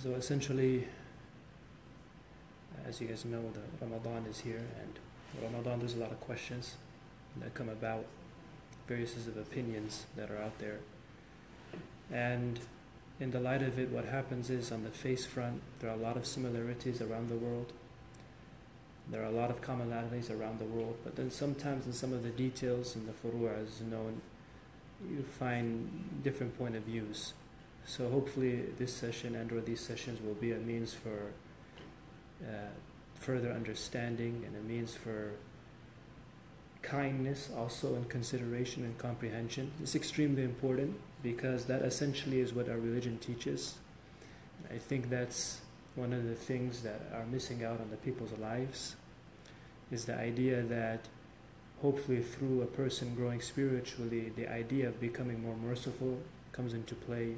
So essentially, as you guys know, the Ramadan is here, and Ramadan, there's a lot of questions that come about, various of opinions that are out there. And in the light of it, what happens is, on the face front, there are a lot of similarities around the world. There are a lot of commonalities around the world, but then sometimes in some of the details in the furu', as known, you find different point of views. So hopefully this session and or these sessions will be a means for further understanding and a means for kindness also, and consideration and comprehension. It's extremely important because that essentially is what our religion teaches. I think that's one of the things that are missing out on the people's lives, is the idea that hopefully through a person growing spiritually, the idea of becoming more merciful comes into play,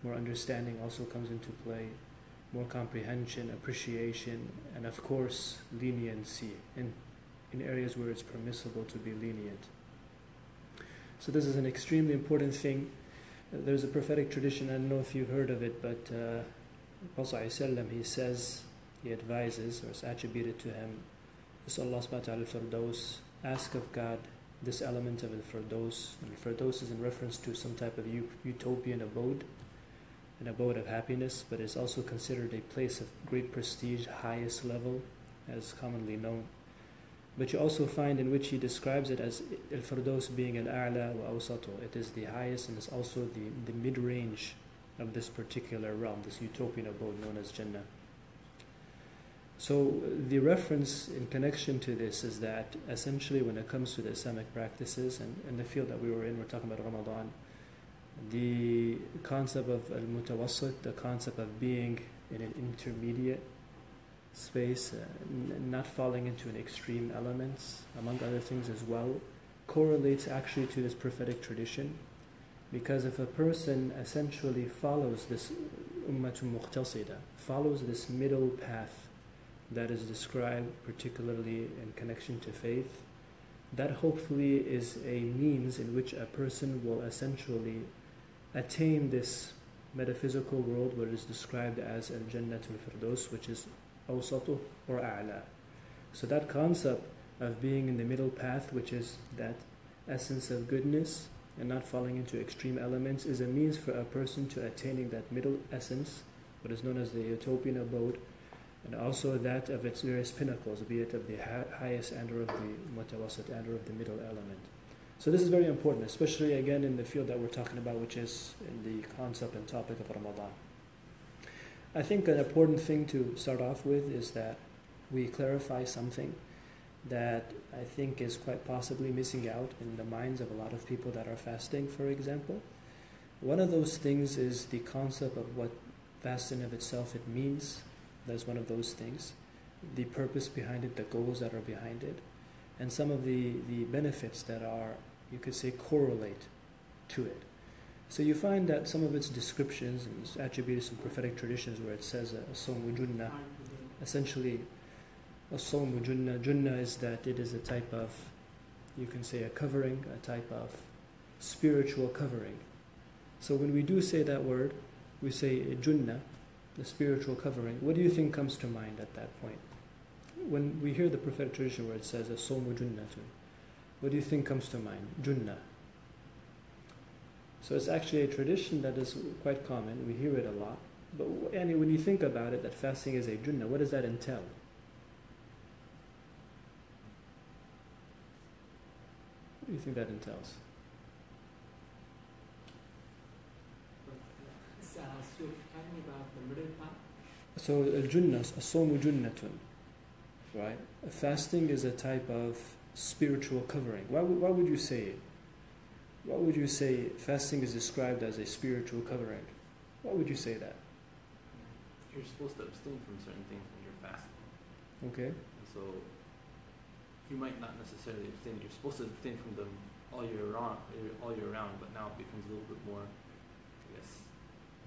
more understanding also comes into play, more comprehension, appreciation, and of course leniency in areas where it's permissible to be lenient. So this is an extremely important thing. There's a prophetic tradition, I don't know if you've heard of it, but Prophet ﷺ, he says, he advises, or it's attributed to him, Allah subhanahu wa ta'ala al-Firdaus, ask of God this element of al-Firdaus. Al-Firdaus is in reference to some type of utopian abode, an abode of happiness, but it's also considered a place of great prestige, highest level, as commonly known. But you also find in which he describes it as al-Firdaus being al-A'la wa awsatu. It is the highest, and it's also the mid-range of this particular realm, this utopian abode known as Jannah. So the reference in connection to this is that essentially when it comes to the Islamic practices, and in the field that we were in, we're talking about Ramadan, the concept of al-mutawassit, the concept of being in an intermediate space, not falling into an extreme elements, among other things as well, correlates actually to this prophetic tradition. Because if a person essentially follows this ummatun muqtasida, follows this middle path that is described particularly in connection to faith, that hopefully is a means in which a person will essentially attain this metaphysical world where it is described as al-Jannatul Firdaus, which is awsatu or a'la. So that concept of being in the middle path, which is that essence of goodness and not falling into extreme elements, is a means for a person to attaining that middle essence, what is known as the utopian abode, and also that of its various pinnacles, be it of the highest and or of the mutawassit and or of the middle element. So this is very important, especially again in the field that we're talking about, which is in the concept and topic of Ramadan. I think an important thing to start off with is that we clarify something that I think is quite possibly missing out in the minds of a lot of people that are fasting, for example. One of those things is the concept of what fasting of itself it means. That's one of those things. The purpose behind it, the goals that are behind it, and some of the benefits that are, you could say, correlate to it. So you find that some of its descriptions and its attributed some prophetic traditions where it says as-sawmu junnah. Essentially, as-sawmu junnah. Junnah is that it is a type of, you can say, a covering, a type of spiritual covering. So when we do say that word, we say junnah, the spiritual covering. What do you think comes to mind at that point? When we hear the prophetic tradition where it says as-sawmu junnatun, what do you think comes to mind? Junnah. So it's actually a tradition that is quite common. We hear it a lot. But when you think about it, that fasting is a junnah, what does that entail? What do you think that entails? So talking about the middle path? So al-junnah, as-sawmu junnatun, right? Fasting is a type of spiritual covering. Why would you say it? Why would you say fasting is described as a spiritual covering? Why would you say that? You're supposed to abstain from certain things when you're fasting. Okay. And so you might not necessarily abstain. You're supposed to abstain from them all year round, but now it becomes a little bit more, I guess,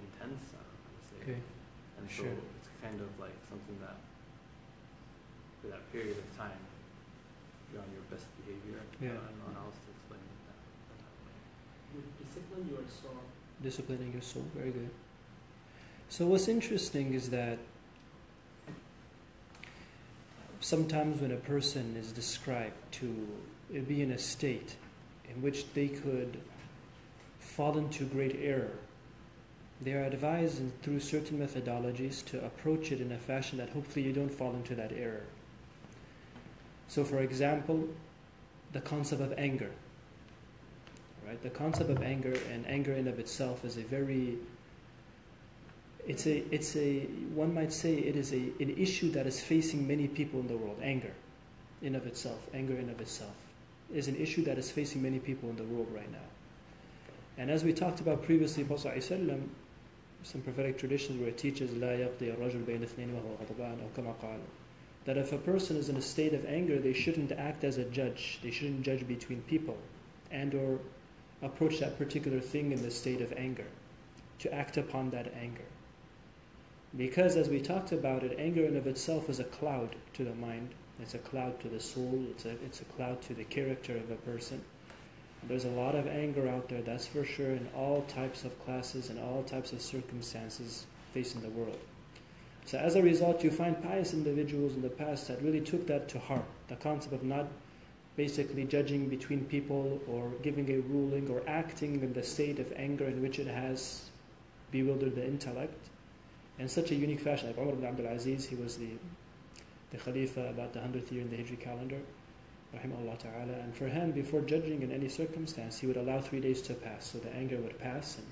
intense, I don't know how to say. Okay. And so it's kind of like something that for that period of time you're on your best behavior. Yeah. I don't know how else to explain it that way. You discipline your soul. Disciplining your soul, very good. So what's interesting is that sometimes when a person is described to be in a state in which they could fall into great error, they are advised through certain methodologies to approach it in a fashion that hopefully you don't fall into that error. So for example, the concept of anger. Right? The concept of anger, and anger in of itself is a very, one might say it is an issue that is facing many people in the world. Anger in of itself is an issue that is facing many people in the world right now. And as we talked about previously, Prophet ﷺ, some prophetic traditions where it teaches لا يقضي الرجل بين اثنين وهو غضبان أو كما قال, that if a person is in a state of anger, they shouldn't act as a judge. They shouldn't judge between people and or approach that particular thing in the state of anger, to act upon that anger. Because as we talked about it, anger in of itself is a cloud to the mind. It's a cloud to the soul. It's a cloud to the character of a person. There's a lot of anger out there, that's for sure, in all types of classes and all types of circumstances facing the world. So as a result, you find pious individuals in the past that really took that to heart, the concept of not basically judging between people or giving a ruling or acting in the state of anger in which it has bewildered the intellect in such a unique fashion. Like Umar ibn Abdul Aziz, he was the Khalifa about the 100th year in the Hijri calendar, rahimahullah ta'ala, and for him, before judging in any circumstance, he would allow 3 days to pass, so the anger would pass, and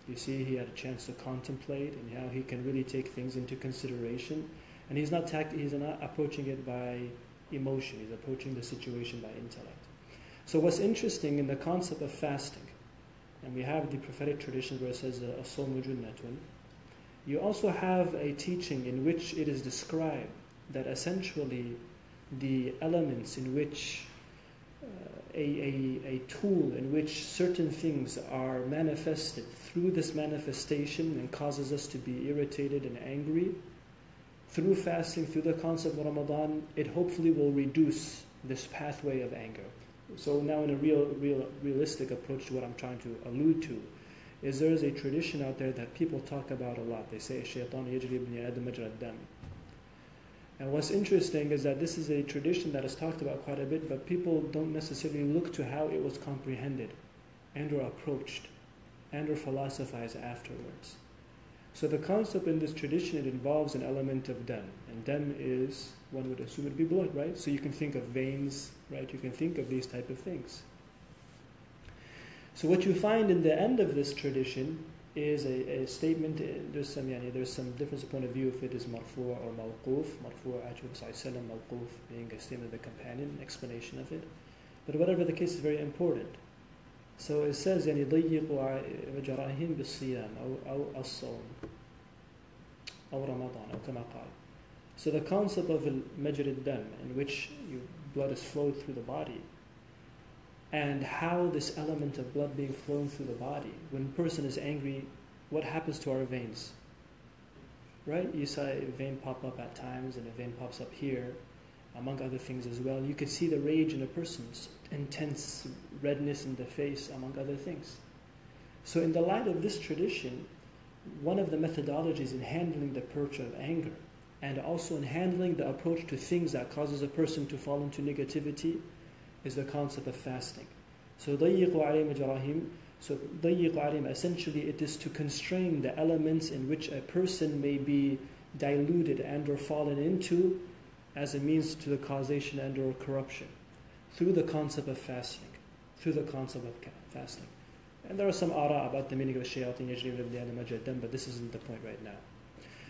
you see he had a chance to contemplate and how he can really take things into consideration, and he's not approaching it by emotion, he's approaching the situation by intellect. So what's interesting in the concept of fasting, and we have the prophetic traditions where it says as-sawmu junnatun, you also have a teaching in which it is described that essentially the elements in which a tool in which certain things are manifested through this manifestation and causes us to be irritated and angry, through fasting, through the concept of Ramadan, it hopefully will reduce this pathway of anger. So now in a realistic approach to what I'm trying to allude to, is there is a tradition out there that people talk about a lot. They say, Shaytan yajri ibn Adam majra ad-dam. And what's interesting is that this is a tradition that is talked about quite a bit, but people don't necessarily look to how it was comprehended and or approached and or philosophized afterwards. So the concept in this tradition, it involves an element of dam. And dam is, one would assume it would be blood, right? So you can think of veins, right? You can think of these type of things. So what you find in the end of this tradition is a statement. There's some difference of point of view if it is marfu' or mawquf. Marfu' ajub sallam, mawquf being a statement of the companion, explanation of it. But whatever the case is very important. So it says يعني ضيقوا وجراهم بالصيام أو الصوم أو رمضان أو كما قال. So the concept of مجرى الدم, in which blood is flowed through the body, and how this element of blood being flown through the body, when a person is angry, what happens to our veins? Right? You saw a vein pop up at times, and a vein pops up here, among other things as well. You could see the rage in a person's intense redness in the face, among other things. So in the light of this tradition, one of the methodologies in handling the approach of anger, and also in handling the approach to things that causes a person to fall into negativity, is the concept of fasting. So ضيقوا عليهم جراهم. So ضيقوا عليهم, essentially it is to constrain the elements in which a person may be diluted and or fallen into as a means to the causation and or corruption through the concept of fasting. Through the concept of fasting. And there are some ara about the meaning of shayateen yajri min ibn Adam majra ad-dam, but this isn't the point right now.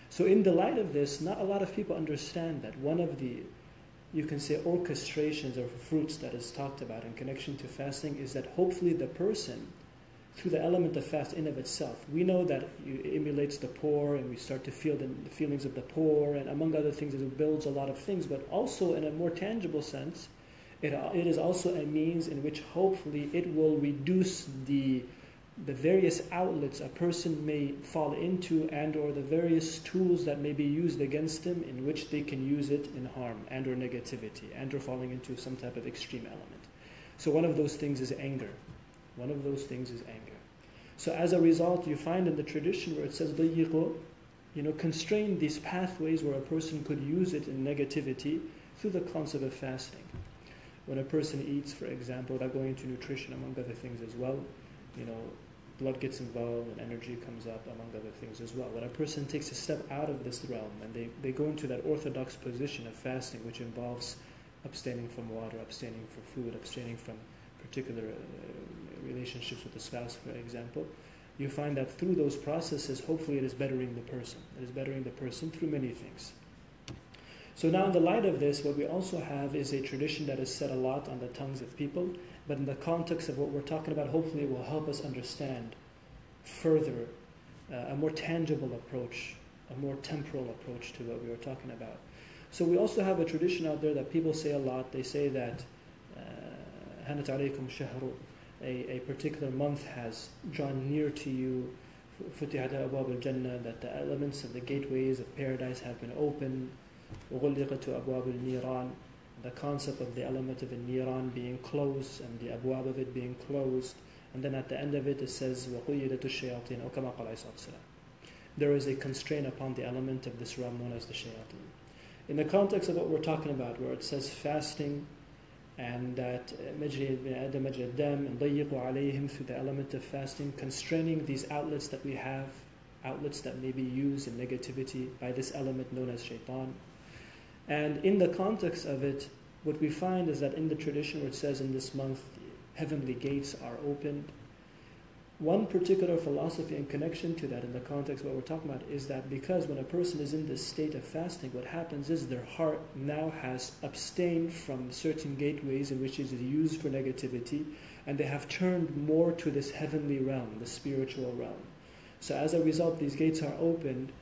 So in the light of this, not a lot of people understand that one of the, you can say, orchestrations or fruits that is talked about in connection to fasting is that hopefully the person, through the element of fast in of itself, we know that it emulates the poor, and we start to feel the feelings of the poor, and among other things it builds a lot of things, but also in a more tangible sense, it is also a means in which hopefully it will reduce the various outlets a person may fall into, and or the various tools that may be used against them in which they can use it in harm and or negativity and or falling into some type of extreme element. So one of those things is anger. One of those things is anger. So as a result, you find in the tradition where it says ضيقوا, constrain these pathways where a person could use it in negativity through the concept of fasting. When a person eats, for example, without going into nutrition, among other things as well, blood gets involved and energy comes up, among other things as well. When a person takes a step out of this realm and they go into that orthodox position of fasting, which involves abstaining from water, abstaining from food, abstaining from particular relationships with the spouse, for example, you find that through those processes, hopefully it is bettering the person. It is bettering the person through many things. So now in the light of this, what we also have is a tradition that is said a lot on the tongues of people, but in the context of what we're talking about, hopefully it will help us understand further a more tangible approach, a more temporal approach to what we were talking about. So we also have a tradition out there that people say a lot. They say that هَنَتْ عَلَيْكُمْ شَهْرٌ, a particular month has drawn near to you, فُتِحَتْ أَبْوَابُ الْجَنَّةِ, that the elements of the gateways of paradise have been opened, وَغُلِّقَتْ أَبْوَابُ النِّيرَانِ, the concept of the element of the niran being closed and the abwab of it being closed, and then at the end of it it says وَقُيِّدَتُ الشَّيَاطِينَ أَوْ كَمَا قَالَ عِيسَى عَلَيْهِ السَّلَامُ. There is a constraint upon the element of this realm known as the shayateen. In the context of what we're talking about, where it says fasting, and that مَجْرِي الْبِنَادَ مَجْرِي الدَّمِ and ضَيِّقُوا عَلَيْهِمْ, through the element of fasting, constraining these outlets that we have, outlets that may be used in negativity by this element known as shaitan. And in the context of it, what we find is that in the tradition where it says in this month, heavenly gates are opened, one particular philosophy in connection to that, in the context of what we're talking about, is that because when a person is in this state of fasting, what happens is their heart now has abstained from certain gateways in which it is used for negativity, and they have turned more to this heavenly realm, the spiritual realm. So as a result, these gates are opened.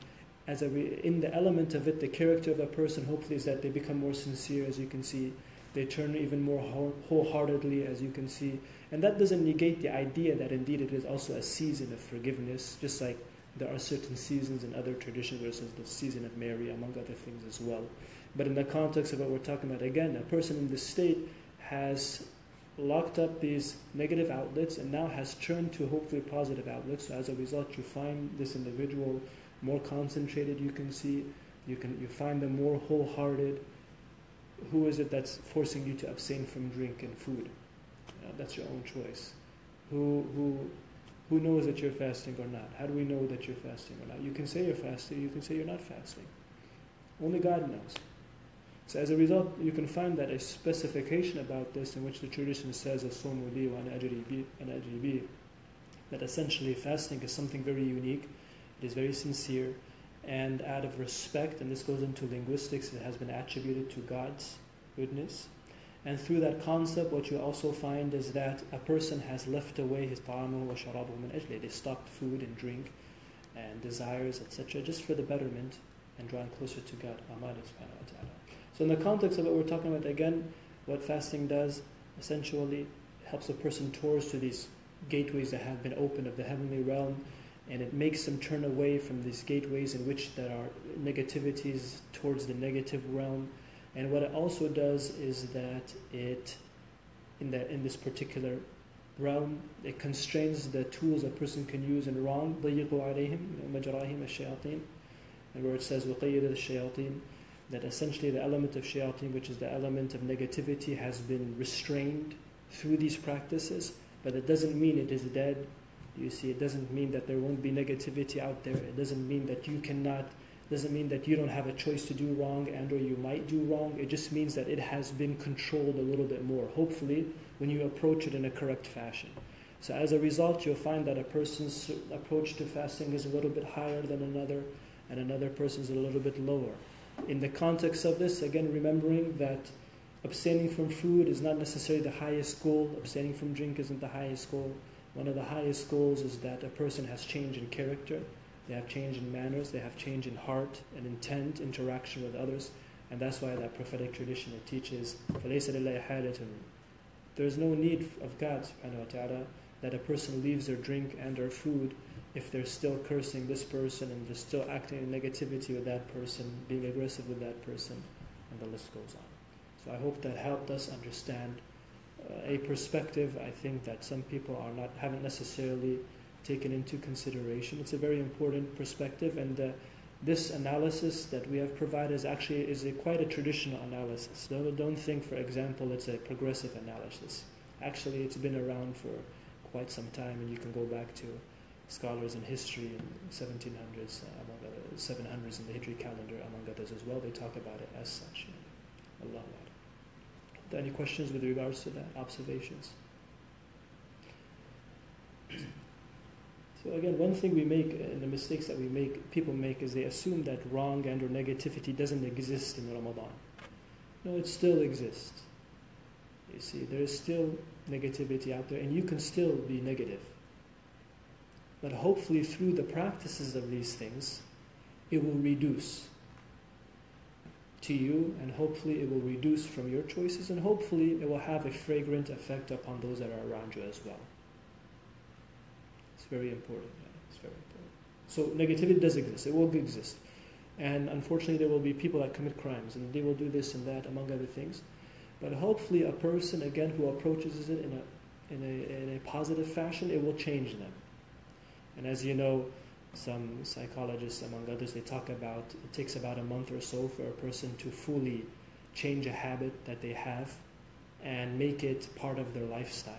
In the element of it, the character of a person hopefully is that they become more sincere, as you can see. They turn even more wholeheartedly, as you can see. And that doesn't negate the idea that indeed it is also a season of forgiveness, just like there are certain seasons in other traditions where it says the season of Mary, among other things as well. But in the context of what we're talking about, again, a person in this state has locked up these negative outlets and now has turned to hopefully positive outlets. So as a result, you find this individual more concentrated, you can see, you find them more wholehearted. Who is it that's forcing you to abstain from drink and food? That's your own choice. Who knows that you're fasting or not? How do we know that you're fasting or not? You can say you're fasting, you can say you're not fasting. Only God knows. So as a result, you can find that a specification about this in which the tradition says, الصوم لي وأنا أجري به, that essentially fasting is something very unique. It is very sincere, and out of respect, and this goes into linguistics, it has been attributed to God's goodness. And through that concept, what you also find is that a person has left away his طعامه وشرابه من أجله. They stopped food and drink and desires, etc., just for the betterment and drawing closer to God. So in the context of what we're talking about, again, what fasting does, essentially helps a person towards to these gateways that have been opened of the heavenly realm, and it makes them turn away from these gateways in which there are negativities towards the negative realm. And what it also does is that it, in this particular realm, it constrains the tools a person can use in wrong. ضَيِّقُوا عَلَيْهِمْ مَجْرَاهِمْ الشَّيَاطِينَ, and where it says وَقَيِّدَ الشَّيَاطِينَ, that essentially the element of shayateen, which is the element of negativity, has been restrained through these practices. But it doesn't mean it is dead. You see, it doesn't mean that there won't be negativity out there. It doesn't mean that you cannot, doesn't mean that you don't have a choice to do wrong and or you might do wrong. It just means that it has been controlled a little bit more, hopefully, when you approach it in a correct fashion. So as a result, you'll find that a person's approach to fasting is a little bit higher than another, and another person's a little bit lower. In the context of this, again, remembering that abstaining from food is not necessarily the highest goal. Abstaining from drink isn't the highest goal. One of the highest goals is that a person has change in character, they have change in manners, they have change in heart and intent, interaction with others. And that's why that prophetic tradition, it teaches, فَلَيْسَ لِلَّهِ حَاجَةٌ, there's no need of God subhanahu wa ta'ala that a person leaves their drink and their food if they're still cursing this person and they're still acting in negativity with that person, being aggressive with that person, and the list goes on. So I hope that helped us understand a perspective, I think, that some people haven't necessarily taken into consideration. It's a very important perspective, and this analysis that we have provided is quite a traditional analysis. Don't think, for example, it's a progressive analysis. Actually, it's been around for quite some time, and you can go back to scholars in history in 1700s, among other 700s in the Hijri calendar, among others as well. They talk about it as such. Allah. Any questions with regards to that? Observations? So again, one thing we make, and the mistakes that people make, is they assume that wrong and or negativity doesn't exist in Ramadan. No, it still exists. You see, there is still negativity out there, and you can still be negative. But hopefully through the practices of these things, it will reduce to you, and hopefully it will reduce from your choices, and hopefully it will have a fragrant effect upon those that are around you as well. It's very important. It's very important. So negativity does exist. It will exist. And unfortunately there will be people that commit crimes, and they will do this and that, among other things. But hopefully a person, again, who approaches it in a positive fashion, it will change them. And as you know, some psychologists, among others, they talk about it takes about a month or so for a person to fully change a habit that they have and make it part of their lifestyle.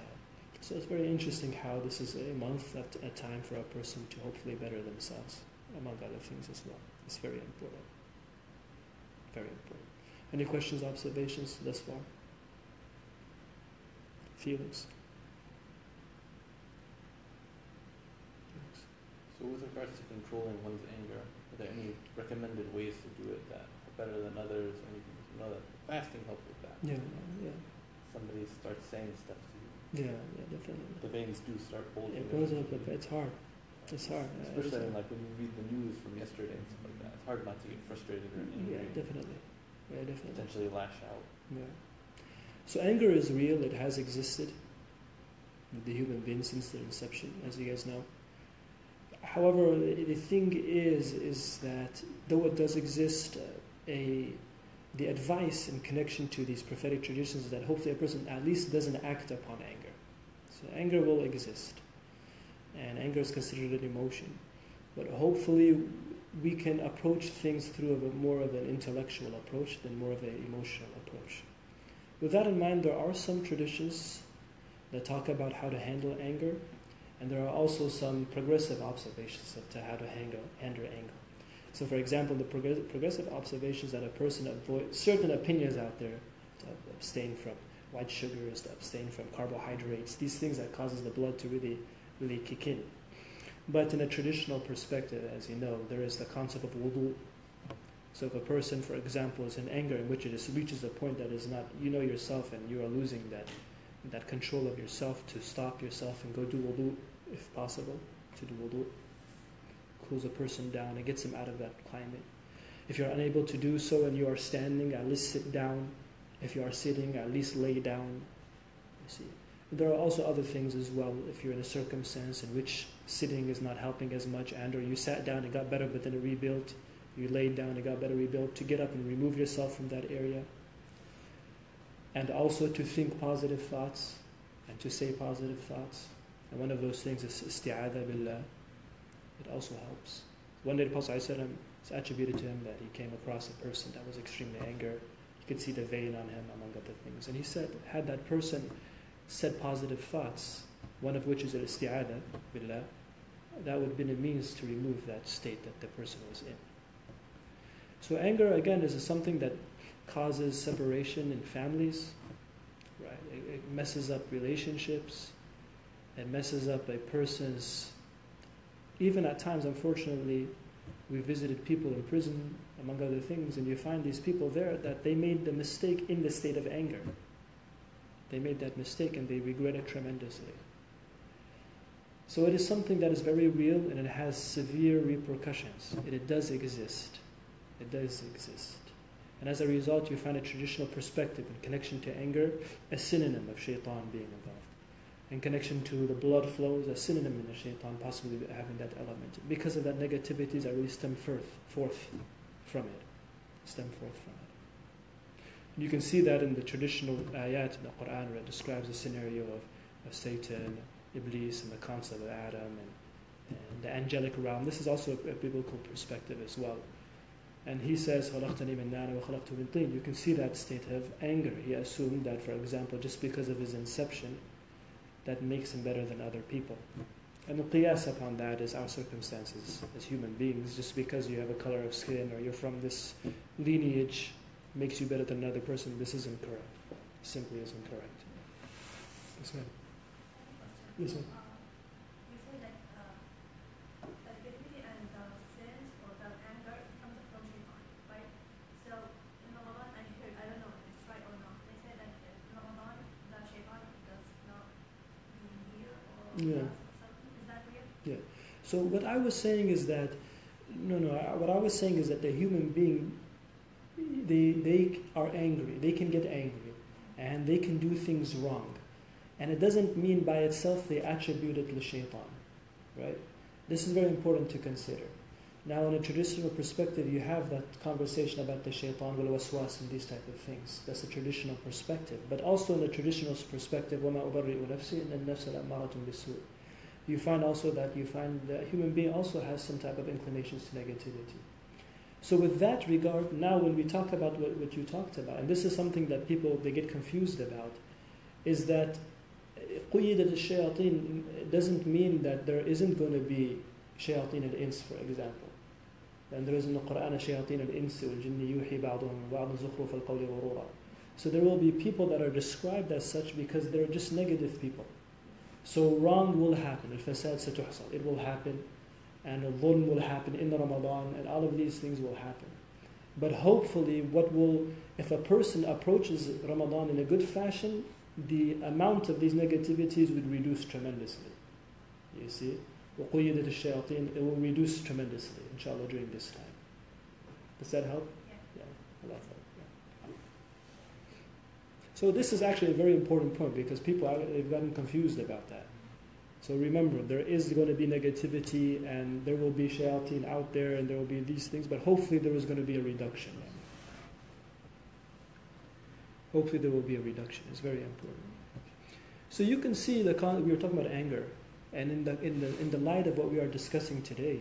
So it's very interesting how this is a month at a time for a person to hopefully better themselves, among other things as well. It's very important. Very important. Any questions, observations thus far? Feelings? So with regards to controlling one's anger, are there any recommended ways to do it that are better than others? Or anything? You know that fasting helps with that. Yeah. Somebody starts saying stuff to you. Yeah, definitely. The veins do start bulging. It goes up, but it's hard. It's hard. Especially like when you read the news from yesterday and stuff like that. It's hard not to get frustrated or angry. Yeah, definitely. Yeah, definitely. Potentially lash out. Yeah. So anger is real. It has existed with the human being since their inception, as you guys know. However, the thing is that though it does exist, the advice in connection to these prophetic traditions is that hopefully a person at least doesn't act upon anger. So anger will exist, and anger is considered an emotion. But hopefully we can approach things through more of an intellectual approach than more of an emotional approach. With that in mind, there are some traditions that talk about how to handle anger, and there are also some progressive observations of how to handle anger. So for example, the progressive observations that a person avoid certain opinions out there, to abstain from white sugars, to abstain from carbohydrates, these things that causes the blood to really kick in. But in a traditional perspective, as you know, there is the concept of wudu. So if a person, for example, is in anger in which it reaches a point that is not, you know yourself and you are losing that control of yourself, to stop yourself and go do wudu, if possible, to do wudu. Cools a person down and gets him out of that climate. If you're unable to do so and you are standing, at least sit down. If you are sitting, at least lay down. You see. There are also other things as well. If you're in a circumstance in which sitting is not helping as much, and or you sat down and got better but then it rebuilt, you laid down and got better rebuilt, to get up and remove yourself from that area. And also to think positive thoughts and to say positive thoughts. And one of those things is isti'adha billah. It also helps. One day the Prophet ﷺ, it's attributed to him that he came across a person that was extremely angry. You could see the vein on him, among other things. And he said, had that person said positive thoughts, one of which is al-isti'adha billah, that would have been a means to remove that state that the person was in. So anger, again, is something that causes separation in families, right? It messes up relationships. It messes up a person's, even at times, unfortunately, we visited people in prison, among other things, and you find these people there that they made the mistake in the state of anger. They made that mistake and they regret it tremendously. So it is something that is very real and it has severe repercussions. It does exist. It does exist. And as a result, you find a traditional perspective in connection to anger, a synonym of shaitan being involved. In connection to the blood flows, a synonym in the shaitan possibly having that element. Because of that negativities that really stem forth from it. You can see that in the traditional ayat in the Quran where it describes the scenario of Satan, Iblis, and the concept of Adam, and the angelic realm. This is also a biblical perspective as well. And he says, خَلَقْتَنِي مِن نَارٍ وَخَلَقْتُهُ مِن طِينٍ. You can see that state of anger. He assumed that, for example, just because of his inception, that makes him better than other people. And the qiyas upon that is our circumstances as human beings. Just because you have a color of skin or you're from this lineage makes you better than another person. This isn't correct. Simply isn't correct. Yes, ma'am. Yes, ma'am. You say that the negativity and the sins or the anger comes from shaitan, right? So in Ramadan, I don't know if it's right or not. They say that in Ramadan, the shaitan does not be here or Yeah. something. Is that real? Yeah. So what I was saying is that, what I was saying is that the human being, they are angry. They can get angry, and they can do things wrong. And it doesn't mean by itself they attribute it to shaitan, right? This is very important to consider. Now, in a traditional perspective, you have that conversation about the shaitan, wal waswas, and these type of things. That's a traditional perspective. But also in a traditional perspective, وَمَا أُبَرِّئُ نَفْسِي إِنَّ النَّفْسَ لَأَمَّارَةٌ بِالسُّوءِ. You find the human being also has some type of inclinations to negativity. So with that regard, now when we talk about what you talked about, and this is something that people, they get confused about, is that قُيِّدَتِ الشَّيَاطِينَ doesn't mean that there isn't going to be shayateen al-ins, for example. And there is in the Quran shayateen al-ins wal-jinni yuhi ba'duhum ba'dan zukhruf al-qawli ghurura. So there will be people that are described as such because they're just negative people. So wrong will happen. Al-fasad satuhsal. It will happen. And al-dhulm will happen in Ramadan, and all of these things will happen. But hopefully, if a person approaches Ramadan in a good fashion, the amount of these negativities would reduce tremendously. You see? وَقُيِّدَتِ الشَّيَاطِينَ. It will reduce tremendously, inshallah, during this time. Does that help? Yeah. Allah help. So this is actually a very important point because people have gotten confused about that. So remember, there is going to be negativity and there will be shayateen out there and there will be these things, but hopefully there is going to be a reduction. Hopefully there will be a reduction. It's very important. So you can see we were talking about anger, and in the light of what we are discussing today,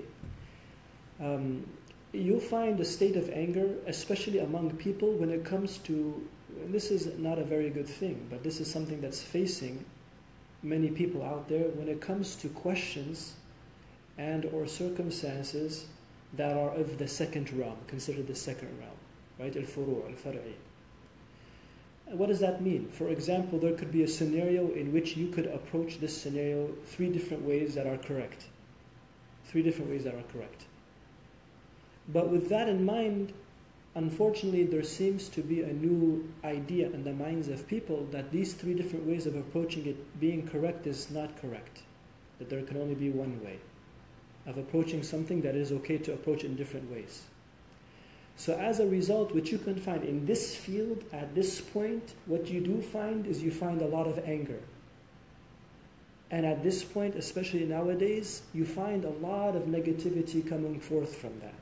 you'll find a state of anger, especially among people when it comes to, and this is not a very good thing, but this is something that's facing many people out there when it comes to questions and or circumstances that are of the second realm, considered the second realm, right? Al-furu', al-far'i. What does that mean? For example, there could be a scenario in which you could approach this scenario 3 different ways that are correct. 3 different ways that are correct. But with that in mind, unfortunately, there seems to be a new idea in the minds of people that these 3 different ways of approaching it being correct is not correct. That there can only be one way of approaching something, that it is okay to approach it in different ways. So as a result, what you can find in this field, at this point, what you do find is you find a lot of anger. And at this point, especially nowadays, you find a lot of negativity coming forth from that.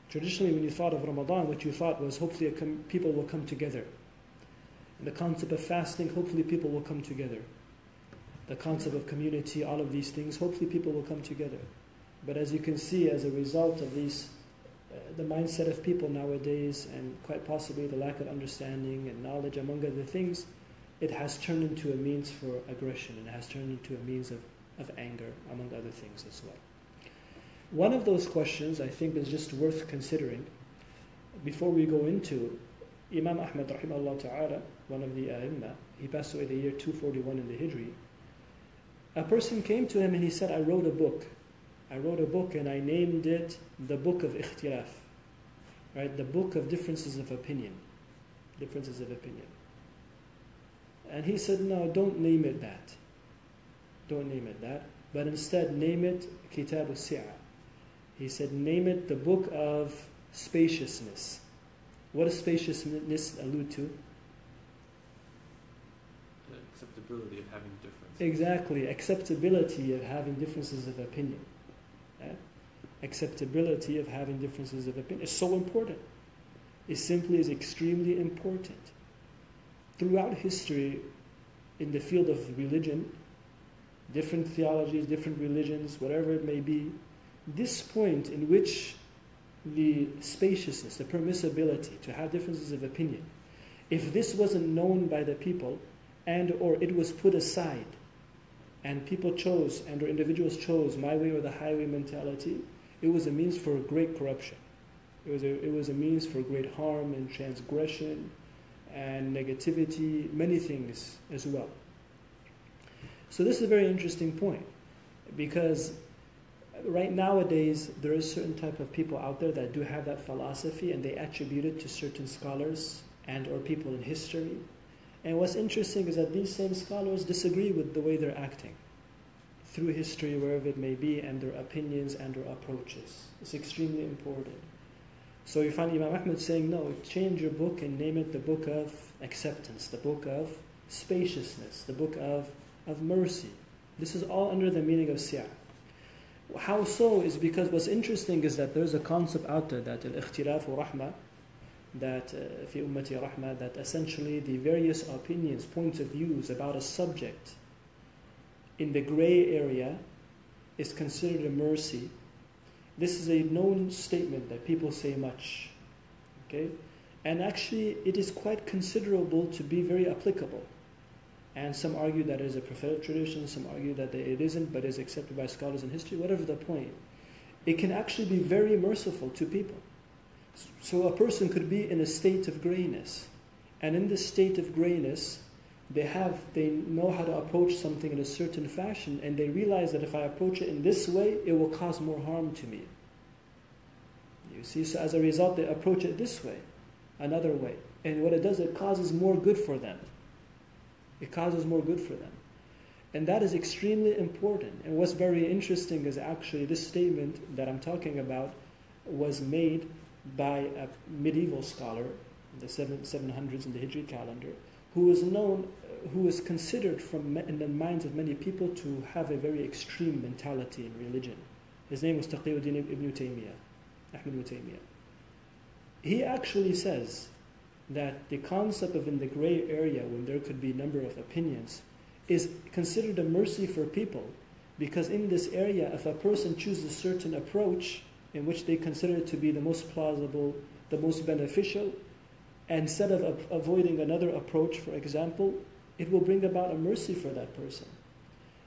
Traditionally, when you thought of Ramadan, what you thought was hopefully people will come together. And the concept of fasting, hopefully people will come together. The concept of community, all of these things, hopefully people will come together. But as you can see, as a result of these, the mindset of people nowadays, and quite possibly the lack of understanding and knowledge, among other things, it has turned into a means for aggression, and it has turned into a means of anger, among other things as well. One of those questions I think is just worth considering before we go into Imam Ahmad rahimahullah ta'ala, one of the A'imma, he passed away the year 241 in the Hijri. A person came to him and he said, I wrote a book and I named it the Book of Ikhtilaf, right? The Book of Differences of Opinion. Differences of Opinion. And he said, no, don't name it that. Don't name it that, but instead name it Kitab al-Si'a. He said, name it the Book of Spaciousness. What does spaciousness allude to? The acceptability of having differences. Exactly, acceptability of having differences of opinion. Acceptability of having differences of opinion is so important. It simply is extremely important. Throughout history, in the field of religion, different theologies, different religions, whatever it may be, this point in which the spaciousness, the permissibility to have differences of opinion, if this wasn't known by the people and or it was put aside and people chose and or individuals chose my way or the highway mentality, it was a means for great corruption. It was a means for great harm and transgression and negativity, many things as well. So this is a very interesting point, because right nowadays there is certain type of people out there that do have that philosophy, and they attribute it to certain scholars and or people in history. And what's interesting is that these same scholars disagree with the way they're acting through history, wherever it may be, and their opinions and their approaches. It's extremely important. So you find Imam Ahmed saying, no, change your book and name it the book of acceptance, the book of spaciousness, the book of mercy. This is all under the meaning of siyah. How so is because what's interesting is that there's a concept out there that al-ikhtilaf rahma, that fi ummati rahma, that essentially the various opinions, points of views about a subject in the gray area is considered a mercy. This is a known statement that people say much, okay? And actually it is quite considerable to be very applicable. And some argue that it is a prophetic tradition, some argue that it isn't, but is accepted by scholars in history, whatever the point. It can actually be very merciful to people. So a person could be in a state of grayness, and in this state of grayness, they know how to approach something in a certain fashion, and they realize that if I approach it in this way, it will cause more harm to me. You see, so as a result, they approach it this way, another way. And what it does, it causes more good for them. It causes more good for them. And that is extremely important. And what's very interesting is actually this statement that I'm talking about was made by a medieval scholar in the 700s in the Hijri calendar, who was known, who was considered in the minds of many people to have a very extreme mentality in religion. His name was Taqiyuddin ibn Taymiyyah, Ahmed ibn Taymiyyah. He actually says that the concept of in the gray area, when there could be a number of opinions, is considered a mercy for people, because in this area, if a person chooses a certain approach in which they consider it to be the most plausible, the most beneficial, instead of avoiding another approach, for example, it will bring about a mercy for that person.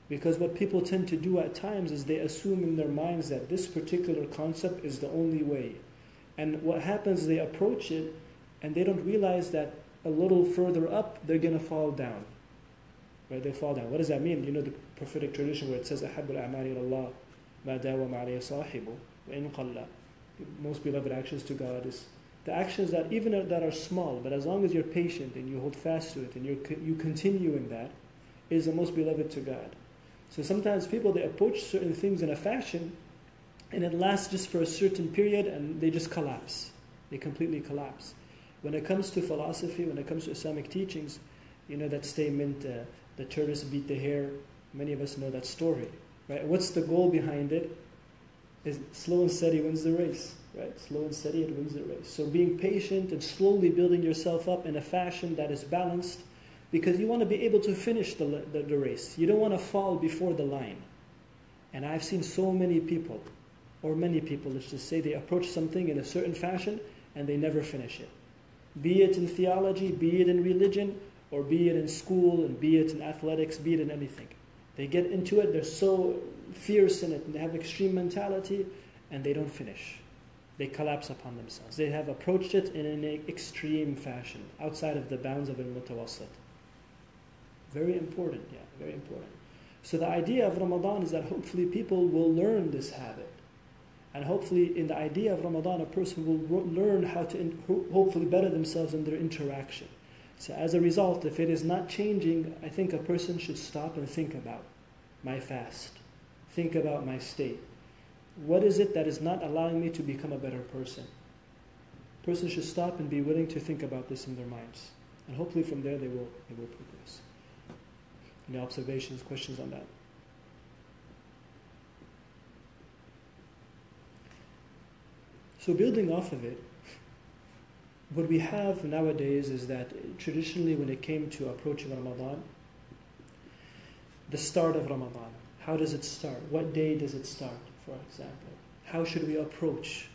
Because what people tend to do at times is they assume in their minds that this particular concept is the only way. And what happens is they approach it and they don't realize that a little further up, they're going to fall down. Right? They fall down. What does that mean? You know the prophetic tradition where it says, أَحَبُّ الْأَعْمَالِ إِلَى اللَّهِ مَا دَاوَمَ عَلَيْهِ صَاحِبُ وَإِنْ قَلَّ. Most beloved actions to God is the actions that even that are small, but as long as you're patient and you hold fast to it and you continue in that, is the most beloved to God. So sometimes people, they approach certain things in a fashion and it lasts just for a certain period and they just collapse. They completely collapse. When it comes to philosophy, when it comes to Islamic teachings, you know that statement, the tortoise beat the hare. Many of us know that story, right? What's the goal behind it? Is slow and steady wins the race, right? Slow and steady, it wins the race. So being patient and slowly building yourself up in a fashion that is balanced, because you want to be able to finish the race. You don't want to fall before the line. And I've seen so many people, let's just say, they approach something in a certain fashion and they never finish it. Be it in theology, be it in religion, or be it in school, and be it in athletics, be it in anything. They get into it, they're so fierce in it, and they have extreme mentality, and they don't finish. They collapse upon themselves. They have approached it in an extreme fashion, outside of the bounds of al-mutawassat. Very important, yeah, very important. So the idea of Ramadan is that hopefully people will learn this habit. And hopefully in the idea of Ramadan, a person will learn how to hopefully better themselves in their interaction. So as a result, if it is not changing, I think a person should stop and think about my fast. Think about my state. What is it that is not allowing me to become a better person? A person should stop and be willing to think about this in their minds. And hopefully from there they will progress. Any observations, questions on that? So building off of it, what we have nowadays is that traditionally when it came to approaching Ramadan, the start of Ramadan. How does it start? What day does it start, for example? How should we approach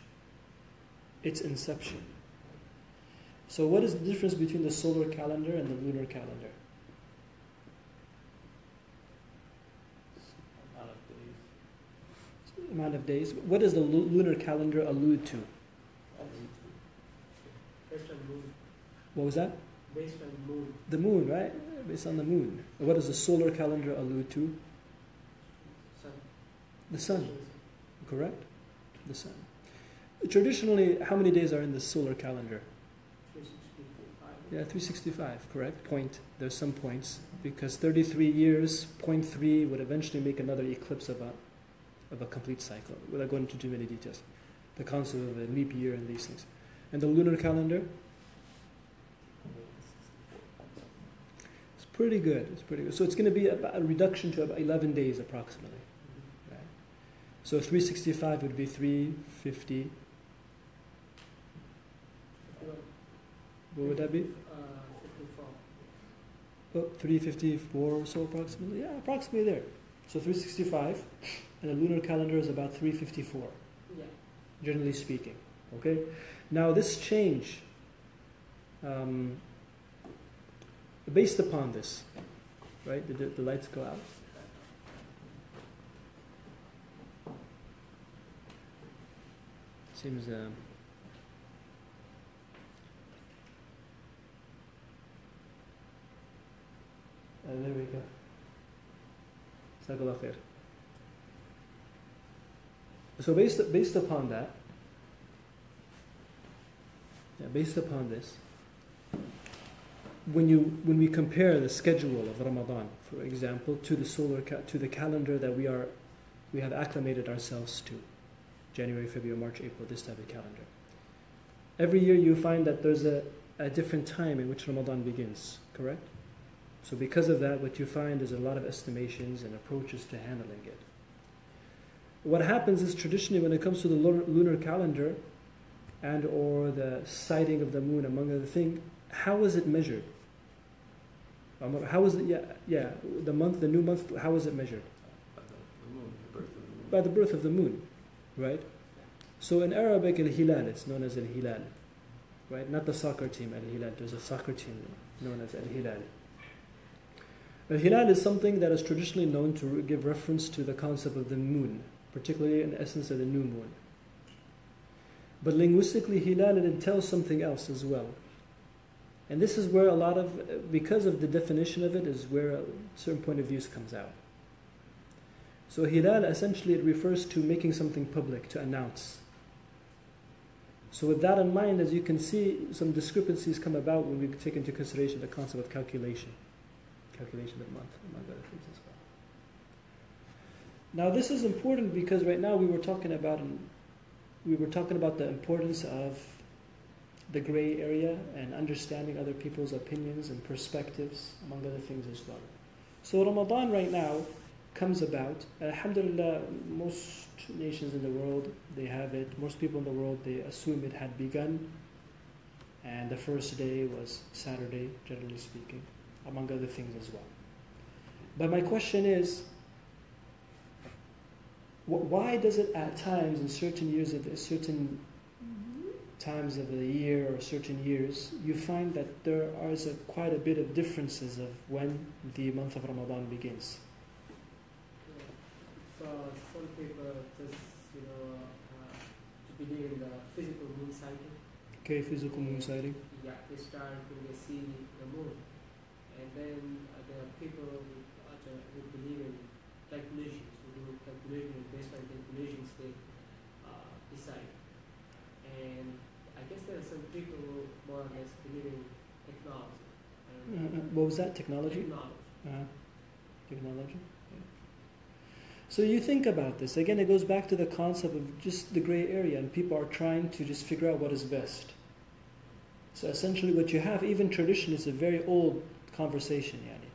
its inception? So what is the difference between the solar calendar and the lunar calendar? Amount of days. Amount of days. What does the lunar calendar allude to? Based on moon. What was that? Based on moon. The moon, right? Based on the moon. What does the solar calendar allude to? Sun. The sun, correct? The sun. Traditionally, how many days are in the solar calendar? 365. Yeah, 365, correct? There's some points, because 33 years, 0.3 would eventually make another eclipse of a complete cycle, without going into too many details. The concept of a leap year and these things. And the lunar calendar? It's pretty good. It's pretty good. So it's going to be a reduction to about 11 days approximately. Right? So 365 would be 350. What would that be? 54. Oh, 354 or so approximately? Yeah, approximately there. So 365, and the lunar calendar is about 354, Yeah. generally speaking. Okay? Now this change, based upon this, right? Did the lights go out? Seems... there we go. Jazakallah khair. So based upon that, based upon this, when we compare the schedule of Ramadan, for example, to the calendar that we have acclimated ourselves to, January, February, March, April, this type of calendar. Every year you find that there's a different time in which Ramadan begins, correct? So because of that, what you find is a lot of estimations and approaches to handling it. What happens is traditionally when it comes to the lunar calendar and or the sighting of the moon, among other things, how is it measured? How is it, the new month, how is it measured? By the birth of the moon, right? So in Arabic, al-hilal, it's known as al-hilal, right? Not the soccer team, al-hilal. There's a soccer team known as al-hilal. Al-hilal is something that is traditionally known to give reference to the concept of the moon, particularly in the essence of the new moon. But linguistically, hilal, it entails something else as well. And this is where because of the definition of it, is where a certain point of views comes out. So hilal, essentially, it refers to making something public, to announce. So with that in mind, as you can see, some discrepancies come about when we take into consideration the concept of calculation of the month, among other things as well. Now this is important because right now we were talking about the importance of the gray area and understanding other people's opinions and perspectives, among other things as well. So Ramadan right now comes about. Alhamdulillah, most nations in the world, they have it. Most people in the world, they assume it had begun. And the first day was Saturday, generally speaking, among other things as well. But my question is, why does it at times, in certain years, certain times of the year or certain years, you find that there are quite a bit of differences of when the month of Ramadan begins? For some people, just to believe in the physical moon cycle. Okay, physical moon sighting. Yeah, they start when they see the moon, and then there are people who believe in calculations, who do calculations, based on calculations they decide. And I guess there are some people who more or less believe in technology. What was that? Technology? Technology. Technology. Yeah. So you think about this. Again, it goes back to the concept of just the gray area, and people are trying to just figure out what is best. So essentially what you have, even tradition, is a very old conversation, yani.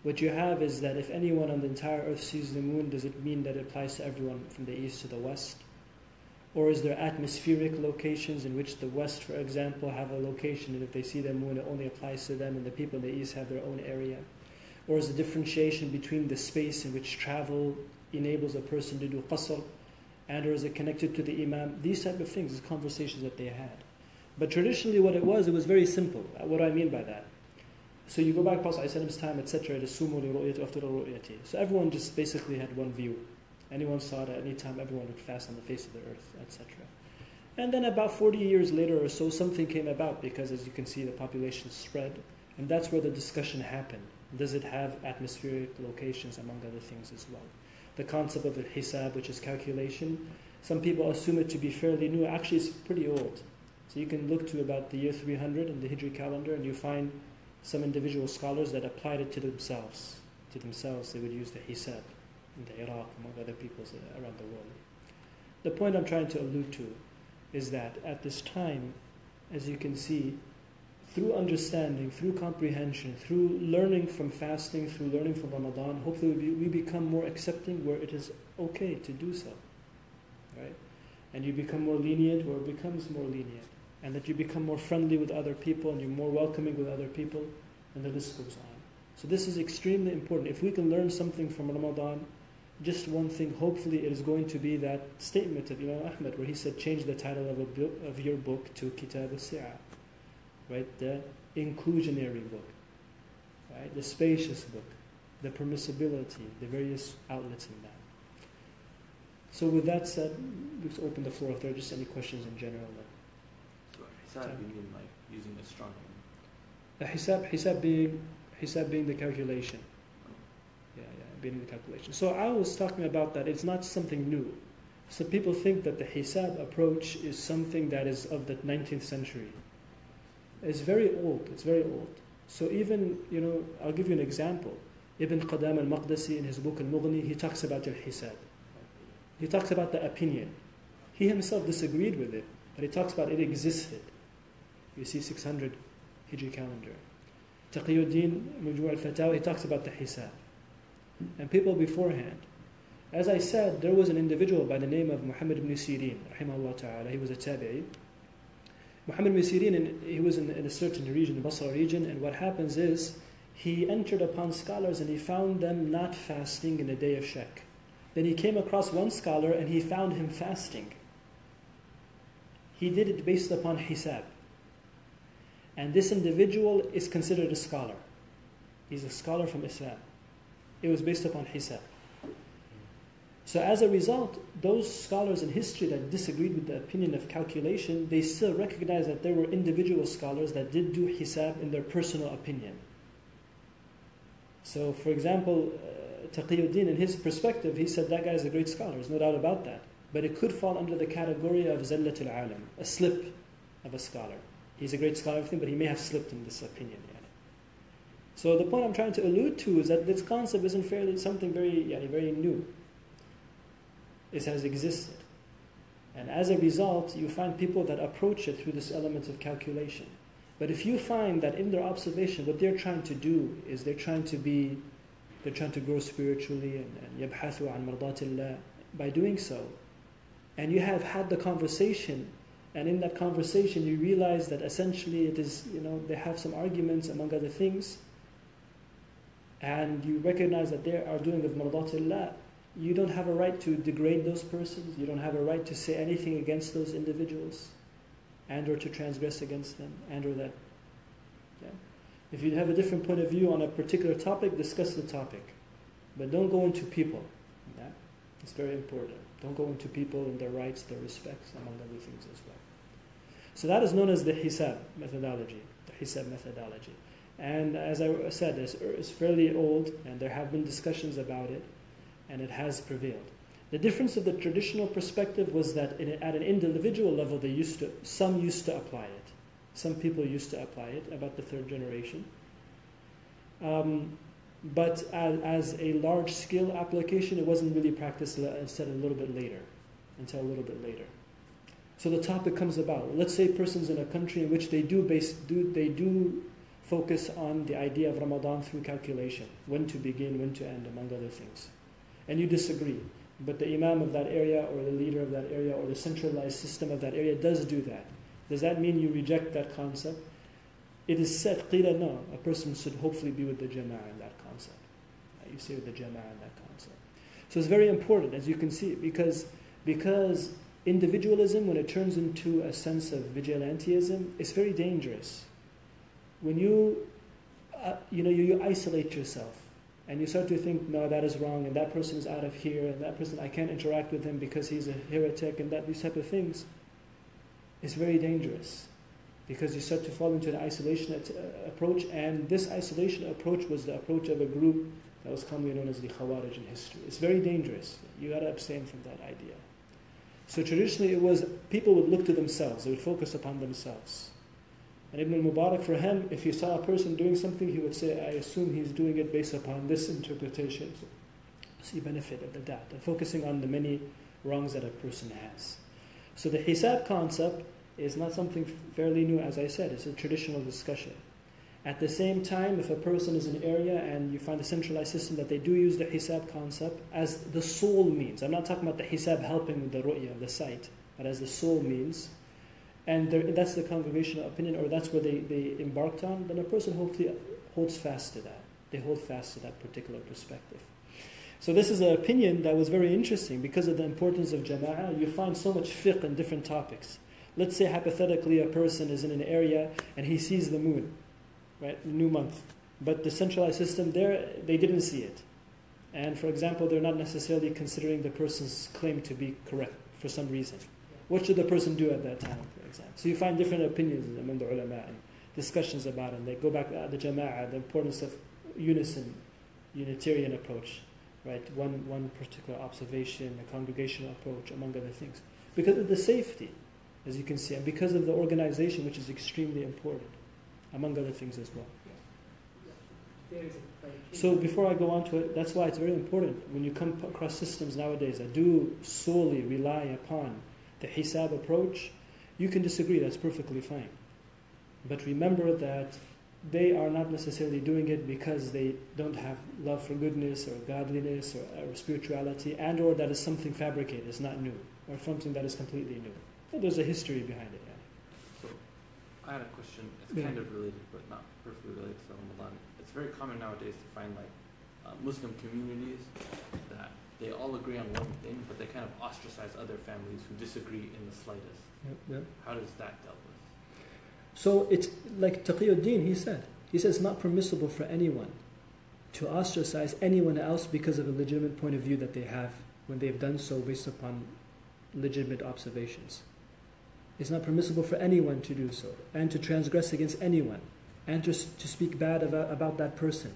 What you have is that if anyone on the entire earth sees the moon, does it mean that it applies to everyone from the east to the west? Or is there atmospheric locations in which the west, for example, have a location, and if they see the moon, it only applies to them, and the people in the east have their own area? Or is the differentiation between the space in which travel enables a person to do qasr, and or is it connected to the imam? These type of things, these conversations that they had. But traditionally what it was very simple. What do I mean by that? So you go back past Prophet's time, etc. So everyone just basically had one view. Anyone saw it at any time, everyone would fast on the face of the earth, etc. And then about 40 years later or so, something came about because, as you can see, the population spread. And that's where the discussion happened. Does it have atmospheric locations, among other things as well? The concept of al-hisab, which is calculation, some people assume it to be fairly new. Actually, it's pretty old. So you can look to about the year 300 in the Hijri calendar, and you find some individual scholars that applied it to themselves. To themselves, they would use the hisab in the Iraq, among other peoples around the world. The point I'm trying to allude to is that at this time, as you can see, through understanding, through comprehension, through learning from fasting, through learning from Ramadan, hopefully we become more accepting where it is okay to do so, right? And you become more lenient where it becomes more lenient. And that you become more friendly with other people and you're more welcoming with other people, and the list goes on. So this is extremely important. If we can learn something from Ramadan, just one thing, hopefully it is going to be that statement of Imam Ahmad where he said, change the title of your book to Kitab al-Si'a, right? The inclusionary book, right? The spacious book, the permissibility, the various outlets in that. So with that said, let's open the floor if there are just any questions in general. So hisab, you mean like using astronomy? Hisab being the calculation. Being the calculation. So I was talking about that it's not something new. So people think that the hisab approach is something that is of the 19th century. It's very old. It's very old. So even, I'll give you an example. Ibn Qadam al-Maqdisi in his book al-Mughni, he talks about al-hisab. He talks about the opinion. He himself disagreed with it, but he talks about it existed. You see 600 Hijri calendar. Taqiyuddin Majmu' al-Fatawa, he talks about the hisab. And people beforehand. As I said, there was an individual by the name of Muhammad ibn Sirin, rahimahullah ta'ala. He was a tabi'i. Muhammad ibn Sirin, he was in a certain region, the Basra region, and what happens is, he entered upon scholars and he found them not fasting in the day of Shak. Then he came across one scholar and he found him fasting. He did it based upon hisab. And this individual is considered a scholar. He's a scholar from Islam. It was based upon hisab. So as a result, those scholars in history that disagreed with the opinion of calculation, they still recognize that there were individual scholars that did do hisab in their personal opinion. So for example, Taqiyuddin, in his perspective, he said that guy is a great scholar, there's no doubt about that. But it could fall under the category of Zallatul Alam, a slip of a scholar. He's a great scholar, but he may have slipped in this opinion. So the point I'm trying to allude to is that this concept isn't something very new. It has existed. And as a result, you find people that approach it through this element of calculation. But if you find that in their observation, what they're trying to do is they're trying to grow spiritually and yabhathu an mardatillah by doing so. And you have had the conversation, and in that conversation you realize that essentially it is, they have some arguments among other things, and you recognize that they are doing with mardatillah, you don't have a right to degrade those persons, you don't have a right to say anything against those individuals, and or to transgress against them, and or that. Yeah? If you have a different point of view on a particular topic, discuss the topic. But don't go into people. Yeah? It's very important. Don't go into people and their rights, their respects, among other things as well. So that is known as the hisab methodology, the hisab methodology. And as I said, it's fairly old, and there have been discussions about it, and it has prevailed. The difference of the traditional perspective was that at an individual level, some used to apply it. Some people used to apply it, about the third generation. But as a large-scale application, it wasn't really practiced until a little bit later. So the topic comes about. Let's say a person's in a country in which they do focus on the idea of Ramadan through calculation, when to begin, when to end, among other things. And you disagree. But the imam of that area, or the leader of that area, or the centralized system of that area does do that. Does that mean you reject that concept? It is said, qila, no, a person should hopefully be with the jama'ah in that concept. You see with the jama'ah and that concept. So it's very important, as you can see, because individualism, when it turns into a sense of vigilantism, is very dangerous. When you isolate yourself and you start to think, no, that is wrong, and that person is out of here, and that person, I can't interact with him because he's a heretic, and these type of things, it's very dangerous. Because you start to fall into an isolation approach, and this isolation approach was the approach of a group that was commonly known as the Khawarij in history. It's very dangerous. You got to abstain from that idea. So traditionally it was, people would look to themselves, they would focus upon themselves. And Ibn al-Mubarak, for him, if he saw a person doing something, he would say, I assume he's doing it based upon this interpretation. So he benefited of that, and focusing on the many wrongs that a person has. So the hisab concept is not something fairly new, as I said, it's a traditional discussion. At the same time, if a person is in an area and you find a centralized system that they do use the hisab concept as the sole means, I'm not talking about the hisab helping with the ru'ya, the sight, but as the sole means, and that's the congregational opinion, or that's where they embarked on, then a person hopefully holds fast to that. They hold fast to that particular perspective. So this is an opinion that was very interesting because of the importance of jama'ah. You find so much fiqh in different topics. Let's say hypothetically a person is in an area and he sees the moon, right, new month, but the centralized system there, they didn't see it. And for example, they're not necessarily considering the person's claim to be correct for some reason. What should the person do at that time, for example? So you find different opinions among the ulama and discussions about it. They go back to the jama'ah, the importance of unitarian approach, right? One particular observation, a congregational approach, among other things. Because of the safety, as you can see, and because of the organization, which is extremely important, among other things as well. So before I go on to it, that's why it's very important when you come across systems nowadays that do solely rely upon the hisab approach, you can disagree, that's perfectly fine. But remember that they are not necessarily doing it because they don't have love for goodness or godliness or spirituality, and or that is something fabricated, it's not new, or something that is completely new. But there's a history behind it. Yeah. So I had a question, it's kind of related but not perfectly related to Ramadan. It's very common nowadays to find Muslim communities that they all agree on one thing, but they kind of ostracize other families who disagree in the slightest. Yep. How does that dealt with? So it's like Taqiyuddin, he says it's not permissible for anyone to ostracize anyone else because of a legitimate point of view that they have when they've done so based upon legitimate observations. It's not permissible for anyone to do so, and to transgress against anyone, and to speak bad about that person,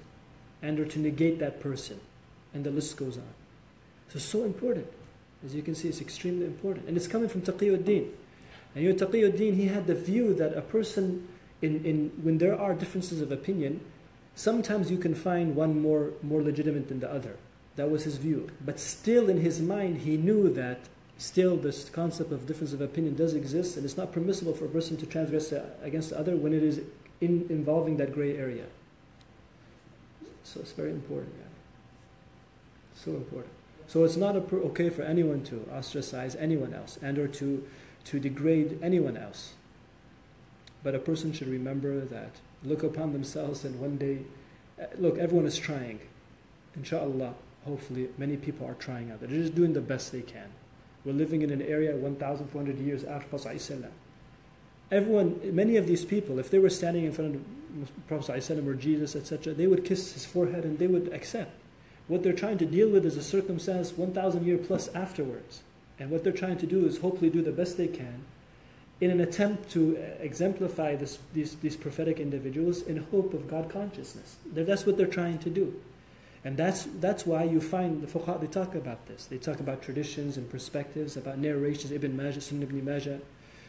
and or to negate that person, and the list goes on. So it's so important. As you can see, it's extremely important. And it's coming from Taqiyuddin. And Taqiyuddin, he had the view that a person, when there are differences of opinion, sometimes you can find one more legitimate than the other. That was his view. But still in his mind, he knew that still this concept of difference of opinion does exist, and it's not permissible for a person to transgress against the other when it is involving that gray area. So it's very important. Yeah. So important. So it's not okay for anyone to ostracize anyone else and or to degrade anyone else. But a person should remember that, look upon themselves, and one day, look, everyone is trying. Inshallah, hopefully, many people are trying out there. They're just doing the best they can. We're living in an area 1,400 years after Prophet ﷺ. Many of these people, if they were standing in front of Prophet ﷺ or Jesus, etc., they would kiss his forehead and they would accept. What they're trying to deal with is a circumstance 1,000 years plus afterwards. And what they're trying to do is hopefully do the best they can in an attempt to exemplify these prophetic individuals in hope of God consciousness. That's what they're trying to do. And that's why you find the fuqaha, they talk about this. They talk about traditions and perspectives, about narrations, Ibn Majah, Sunnah Ibn Majah,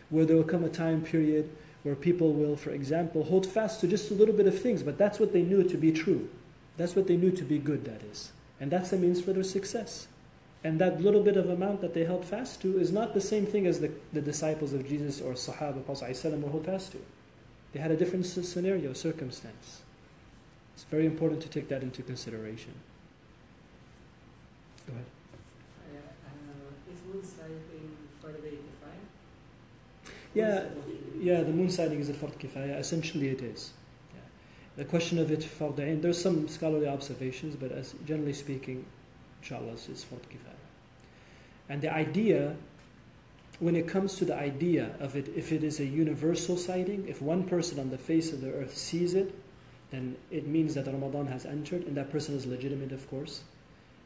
where there will come a time period where people will, for example, hold fast to just a little bit of things, but that's what they knew to be true. That's what they knew to be good, that is. And that's a means for their success. And that little bit of amount that they held fast to is not the same thing as the disciples of Jesus or Sahaba, Prophet ﷺ were held fast to. They had a different scenario, circumstance. It's very important to take that into consideration. Go ahead. Is moon sighting fard kifaya? Yeah, the moon sighting is a fard kifaya. Essentially it is. Yeah. The question of it fard ayn, there's some scholarly observations, but as generally speaking, inshallah, it's fard kifaya. And the idea, when it comes to the idea of it, if it is a universal sighting, if one person on the face of the earth sees it, then it means that Ramadan has entered, and that person is legitimate, of course,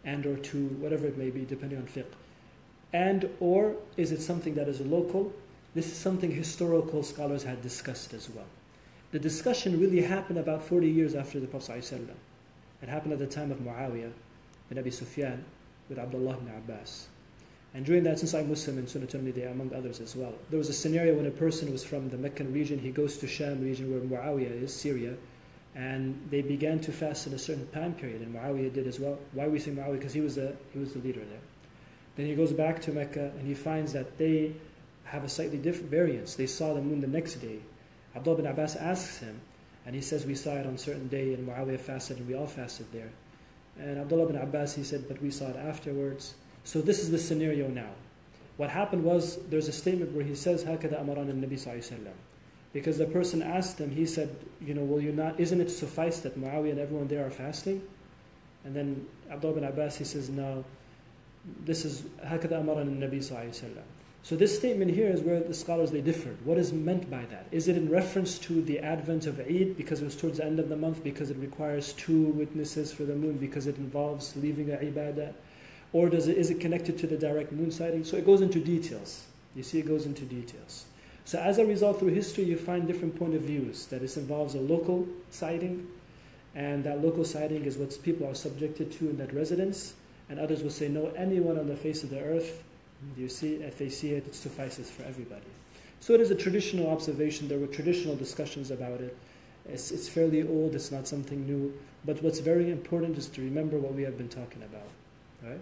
and or to whatever it may be, depending on fiqh. And or is it something that is local? This is something historical scholars had discussed as well. The discussion really happened about 40 years after the Prophet ﷺ. It happened at the time of Muawiyah bin Abi Sufyan with Abdullah ibn Abbas. And during that, since I'm Muslim and Sunnah Tirmidhi, among others as well, there was a scenario when a person was from the Meccan region, he goes to Sham region where Muawiyah is, Syria, and they began to fast in a certain time period, and Muawiyah did as well. Why we say Muawiyah? Because he was the leader there. Then he goes back to Mecca and he finds that they have a slightly different variance. They saw the moon the next day. Abdullah bin Abbas asks him, and he says, we saw it on a certain day, and Muawiyah fasted, and we all fasted there. And Abdullah bin Abbas, he said, but we saw it afterwards. So this is the scenario now. What happened was, there's a statement where he says, هَكَذَا أَمَرَنَا النَّبِي صَلَّى اللَّهُ عَلَيْهِ وسلم. Because the person asked him, he said, will you not, isn't it suffice that Muawiyah and everyone there are fasting? And then Abdullah bin Abbas, he says, no, this is هَكَذَا أَمَرَنَا النَّبِي صَلَّى اللَّهُ عَلَيْهِ وسلم. So this statement here is where the scholars, they differed. What is meant by that? Is it in reference to the advent of Eid, because it was towards the end of the month, because it requires 2 witnesses for the moon, because it involves leaving a ibadah? Or is it connected to the direct moon sighting? So it goes into details. You see, it goes into details. So as a result, through history, you find different point of views, that this involves a local sighting, and that local sighting is what people are subjected to in that residence, and others will say, no, anyone on the face of the earth, you see, if they see it, it suffices for everybody. So it is a traditional observation. There were traditional discussions about it. It's fairly old. It's not something new. But what's very important is to remember what we have been talking about. Right?